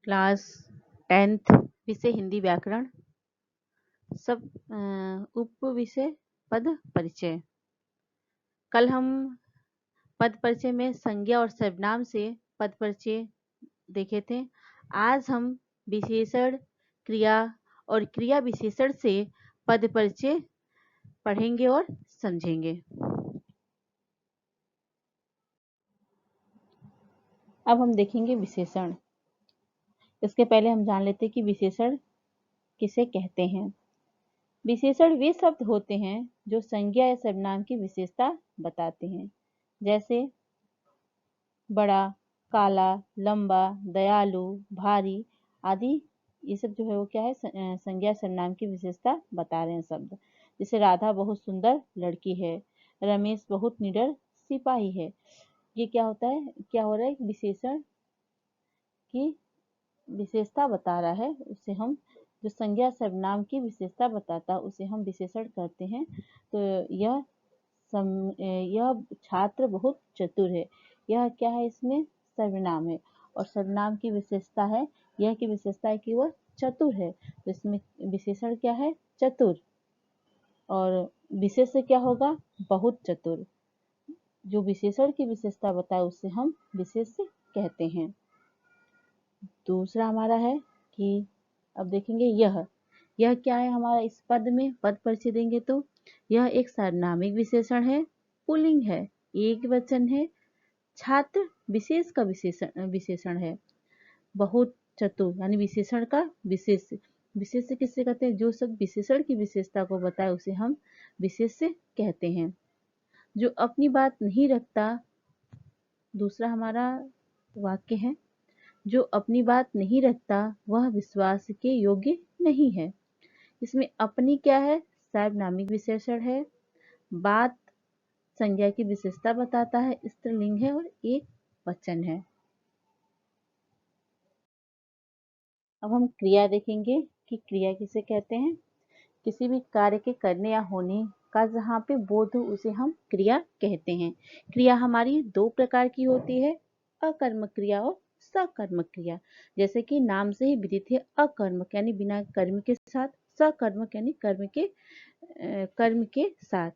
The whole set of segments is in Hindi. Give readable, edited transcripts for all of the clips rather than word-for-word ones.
क्लास 10th विषय हिंदी व्याकरण सब उप विषय पद परिचय। कल हम पद परिचय में संज्ञा और सर्वनाम से पद परिचय देखे थे। आज हम विशेषण, क्रिया और क्रिया विशेषण से पद परिचय पढ़ेंगे और समझेंगे। अब हम देखेंगे विशेषण। इसके पहले हम जान लेते हैं कि विशेषण किसे कहते हैं। विशेषण वे शब्द होते हैं जो संज्ञा या सर्वनाम की विशेषता बताते हैं, जैसे बड़ा, काला, लंबा, दयालु, भारी आदि। ये सब जो है वो क्या है, संज्ञा सर्वनाम की विशेषता बता रहे हैं शब्द। जैसे राधा बहुत सुंदर लड़की है, रमेश बहुत निडर सिपाही है। ये क्या होता है, क्या हो रहा है, विशेषण की विशेषता बता रहा है। उसे हम जो संज्ञा सर्वनाम की विशेषता बताता है उसे हम विशेषण कहते हैं। तो यह छात्र बहुत चतुर है, यह क्या है, इसमें सर्वनाम है। और सर्वनाम की विशेषता है, यह की विशेषता है कि वह चतुर है, तो इसमें विशेषण क्या है, चतुर। और विशेष्य क्या होगा, बहुत चतुर। जो विशेषण की विशेषता बताए उसे हम विशेष्य कहते हैं। दूसरा हमारा है कि अब देखेंगे यह क्या है हमारा, इस पद में पद परिचय देंगे तो यह एक सार्वनामिक विशेषण है, पुल्लिंग है, एक वचन है, छात्र विशेष का विशेषण है, बहुत चतुर यानी विशेषण का विशेष। विशेष्य किससे कहते हैं, जो सब विशेषण की विशेषता को बताए उसे हम विशेष्य कहते हैं। जो अपनी बात नहीं रखता, दूसरा हमारा वाक्य है, जो अपनी बात नहीं रखता वह विश्वास के योग्य नहीं है। इसमें अपनी क्या है, सार्वनामिक विशेषण है, बात संज्ञा की विशेषता बताता है, स्त्रीलिंग है और एक वचन है। अब हम क्रिया देखेंगे कि क्रिया किसे कहते हैं। किसी भी कार्य के करने या होने का जहाँ पे बोध हो उसे हम क्रिया कहते हैं। क्रिया हमारी दो प्रकार की होती है, अकर्मक क्रिया और सकर्मक क्रिया। जैसे कि नाम से ही विदित है, अकर्मक यानी बिना कर्म के साथ, सकर्मक यानी कर्म के साथ।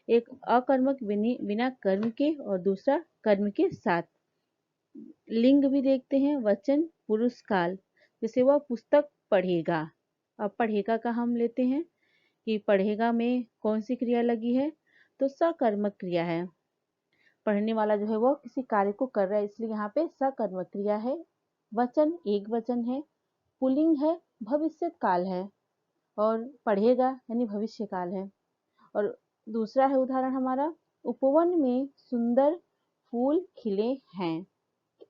एक अकर्मक बिना कर्म के और दूसरा कर्म के साथ। लिंग भी देखते हैं, वचन पुरुष काल, जैसे वह पुस्तक पढ़ेगा। अब पढ़ेगा का हम लेते हैं कि पढ़ेगा में कौन सी क्रिया लगी है, तो सकर्मक क्रिया है। पढ़ने वाला जो है वो किसी कार्य को कर रहा है, इसलिए यहाँ पे सकर्मक क्रिया है। वचन एक वचन है, पुल्लिंग है, भविष्य काल है, और पढ़ेगा यानी भविष्य काल है। और दूसरा है उदाहरण हमारा, उपवन में सुंदर फूल खिले हैं।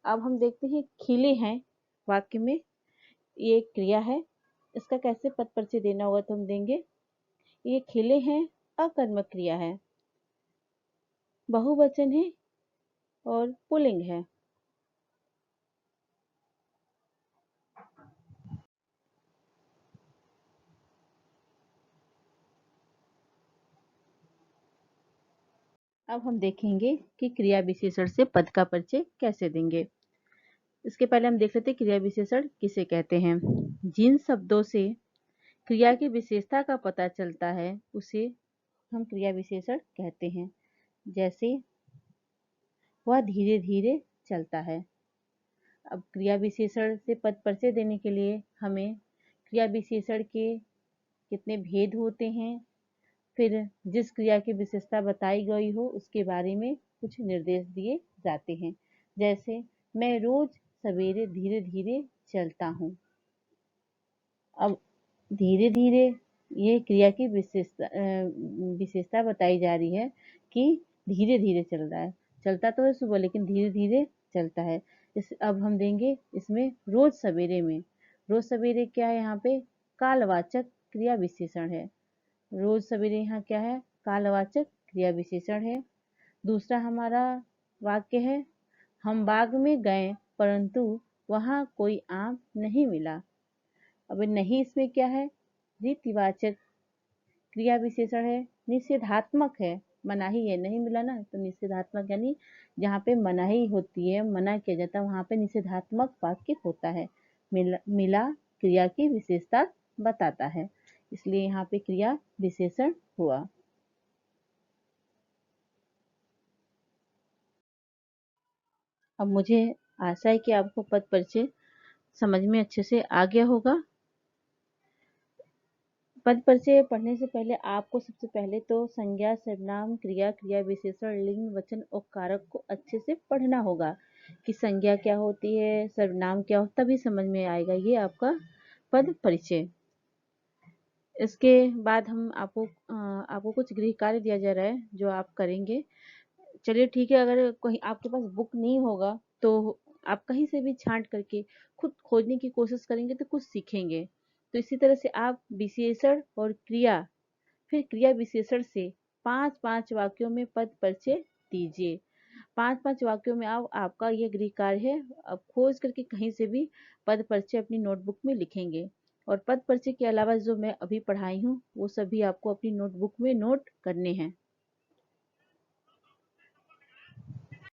अब हम देखते हैं खिले हैं वाक्य में, ये क्रिया है, इसका कैसे पद परिचय देना होगा तो हम देंगे। ये खिले हैं अकर्मक क्रिया है, बहुवचन है और पुल्लिंग है। अब हम देखेंगे कि क्रिया विशेषण से पद का परिचय कैसे देंगे। इसके पहले हम देख लेते हैं क्रिया विशेषण किसे कहते हैं। जिन शब्दों से क्रिया की विशेषता का पता चलता है उसे हम क्रिया विशेषण कहते हैं। जैसे वह धीरे धीरे चलता है। अब क्रिया विशेषण से पद परिचय देने के लिए हमें क्रिया विशेषण के कितने भेद होते हैं, फिर जिस क्रिया की विशेषता बताई गई हो उसके बारे में कुछ निर्देश दिए जाते हैं। जैसे मैं रोज सवेरे धीरे धीरे चलता हूँ। अब धीरे धीरे ये क्रिया की विशेषता बताई जा रही है कि धीरे धीरे चल रहा है, चलता तो है सुबह लेकिन धीरे धीरे चलता है। अब हम देंगे इसमें रोज सवेरे में, रोज सवेरे क्या है, यहाँ पे कालवाचक क्रिया विशेषण है। रोज सवेरे यहाँ क्या है, कालवाचक क्रिया विशेषण है। दूसरा हमारा वाक्य है, हम बाग में गए परंतु वहाँ कोई आम नहीं मिला। अब नहीं इसमें क्या है, रीतिवाचक क्रिया विशेषण है, निषेधात्मक है। मनाही है, नहीं मिला ना, तो निषेधात्मक यानी जहाँ पे मनाही होती है, मना किया जाता है, वहाँ पे निषेधात्मक वाक्य होता है। मिला क्रिया की विशेषता बताता है, इसलिए यहाँ पे क्रिया विशेषण हुआ। अब मुझे आशा है कि आपको पद परिचय समझ में अच्छे से आ गया होगा। पद परिचय पढ़ने से पहले आपको सबसे पहले तो संज्ञा, सर्वनाम, क्रिया, क्रिया विशेषण, लिंग, वचन और कारक को अच्छे से पढ़ना होगा कि संज्ञा क्या होती है, सर्वनाम क्या होता है, तभी समझ में आएगा ये आपका पद परिचय। इसके बाद हम आपको कुछ गृह कार्य दिया जा रहा है जो आप करेंगे। चलिए ठीक है, अगर कहीं आपके पास बुक नहीं होगा तो आप कहीं से भी छांट करके खुद खोजने की कोशिश करेंगे तो कुछ सीखेंगे। तो इसी तरह से आप विशेषण और क्रिया, फिर क्रिया विशेषण से 5-5 वाक्यों में पद परिचय दीजिए। 5-5 वाक्यों में आप आपका ये गृह कार्य है, आप खोज करके कहीं से भी पद परिचय अपनी नोटबुक में लिखेंगे। और पद परिचय के अलावा जो मैं अभी पढ़ाई हूँ वो सभी आपको अपनी नोटबुक में नोट करने हैं।